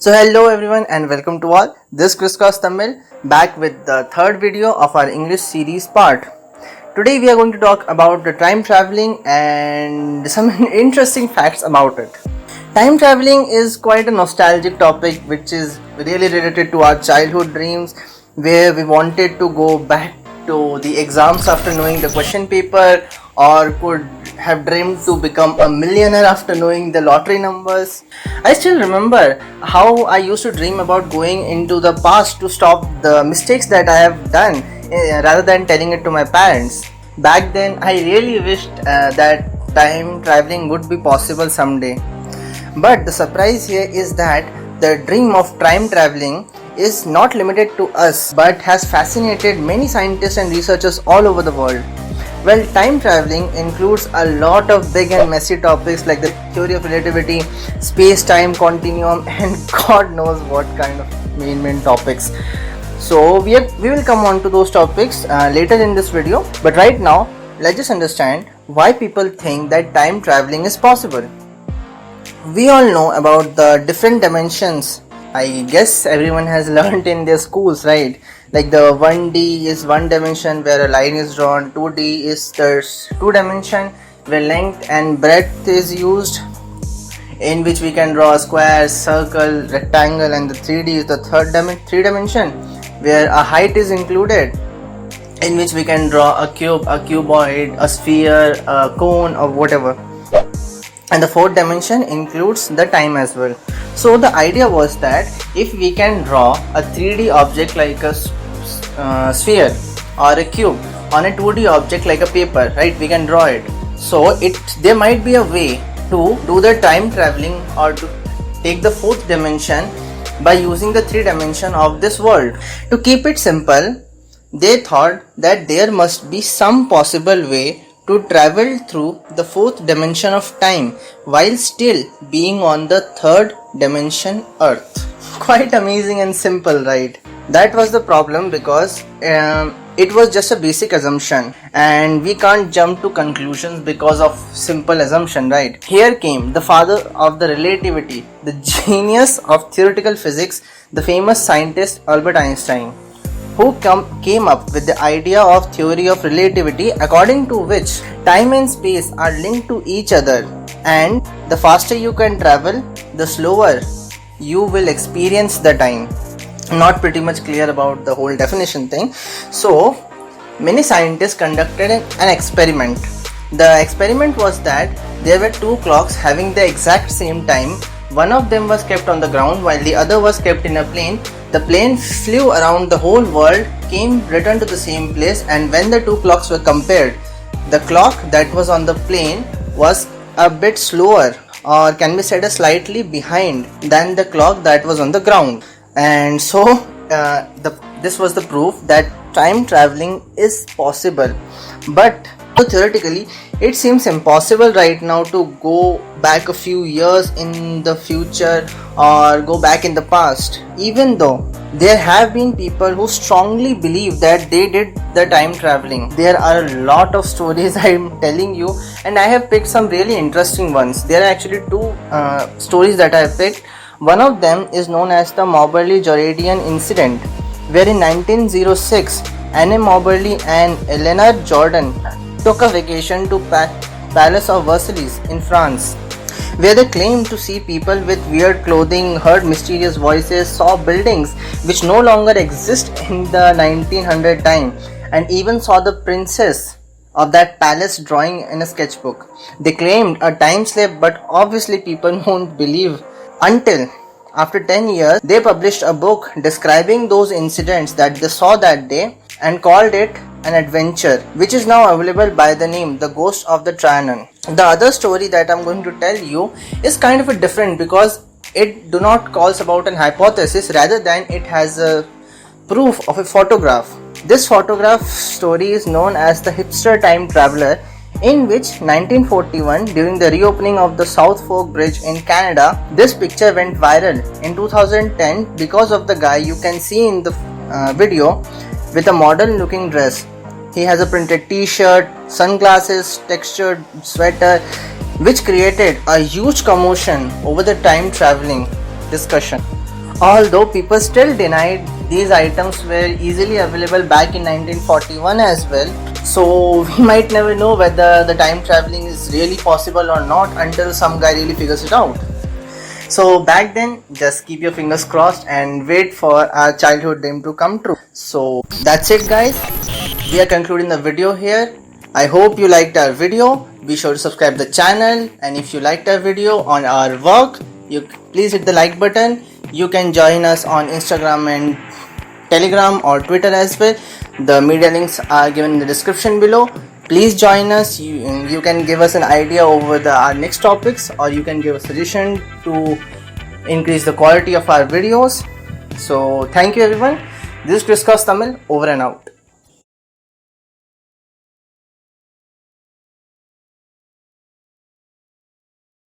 So hello everyone and welcome to all. This Chris Cross Tamil back with the third video of our English series part. Today we are going to talk about the time traveling and some interesting facts about it. Time traveling is quite a nostalgic topic which is really related to our childhood dreams, where we wanted to go back to the exams after knowing the question paper, or could have dreamed to become a millionaire after knowing the lottery numbers. I still remember how I used to dream about going into the past to stop the mistakes that I have done rather than telling it to my parents. Back then, I really wished that time traveling would be possible someday. But the surprise here is that the dream of time traveling is not limited to us but has fascinated many scientists and researchers all over the world. Well, time traveling includes a lot of big and messy topics like the theory of relativity, space-time continuum, and God knows what kind of main topics. So we will come on to those topics later in this video. But right now, let's just understand why people think that time traveling is possible. We all know about the different dimensions. I guess everyone has learned in their schools, right? Like the 1D is one dimension where a line is drawn, 2D is the two dimension where length and breadth is used, in which we can draw a square, circle, rectangle, and the 3D is the three dimension where a height is included, in which we can draw a cube, a cuboid, a sphere, a cone, or whatever. And the fourth dimension includes the time as well. So the idea was that if we can draw a 3D object like a sphere or a cube on a 2D object like a paper, right, we can draw it. So there might be a way to do the time traveling or to take the fourth dimension by using the 3 dimension of this world. To keep it simple, they thought that there must be some possible way to travel through the fourth dimension of time while still being on the third dimension Earth. Quite amazing and simple, right? That was the problem because it was just a basic assumption and we can't jump to conclusions because of simple assumption, right? Here came the father of the relativity, the genius of theoretical physics, the famous scientist Albert Einstein, who came up with the idea of theory of relativity, according to which time and space are linked to each other, and the faster you can travel, the slower you will experience the time. Not pretty much clear about the whole definition thing. So many scientists conducted an experiment. The experiment was that there were two clocks having the exact same time. One of them was kept on the ground while the other was kept in a plane. The plane flew around the whole world, returned to the same place, and when the two clocks were compared, the clock that was on the plane was a bit slower, or can be said slightly behind than the clock that was on the ground. And so this was the proof that time traveling is possible. But theoretically, it seems impossible right now to go back a few years in the future or go back in the past, even though there have been people who strongly believe that they did the time traveling. There are a lot of stories I'm telling you, and I have picked some really interesting ones. There are actually two stories that I have picked. One of them is known as the Moberly-Jordan incident, where in 1906, Anne Moberly and Eleanor Jordan took a vacation to Palace of Versailles in France, where they claimed to see people with weird clothing, heard mysterious voices, saw buildings which no longer exist in the 1900 time, and even saw the princess of that palace drawing in a sketchbook. They claimed a time slip, but obviously people won't believe until after 10 years they published a book describing those incidents that they saw that day and called it an adventure, which is now available by the name The Ghost of the Trianon. The other story that I'm going to tell you is kind of a different because it do not calls about an hypothesis, rather than it has a proof of a photograph. This photograph story is known as the Hipster Time Traveler, in which 1941, during the reopening of the South Fork Bridge in Canada, this picture went viral. In 2010, because of the guy you can see in the video with a modern looking dress. He has a printed t-shirt, sunglasses, textured sweater, which created a huge commotion over the time traveling discussion. Although people still denied these items were easily available back in 1941 as well. So we might never know whether the time traveling is really possible or not until some guy really figures it out. So back then, just keep your fingers crossed and wait for our childhood dream to come true. So that's it guys. We are concluding the video here. I hope you liked our video. Be sure to subscribe the channel, and if you liked our video on our work, you please hit the like button. You can join us on Instagram and Telegram or Twitter as well. The media links are given in the description below. Please join us. You can give us an idea over our next topics, or you can give a suggestion to increase the quality of our videos. So thank you everyone. This is Chris Cross Tamil, over and out.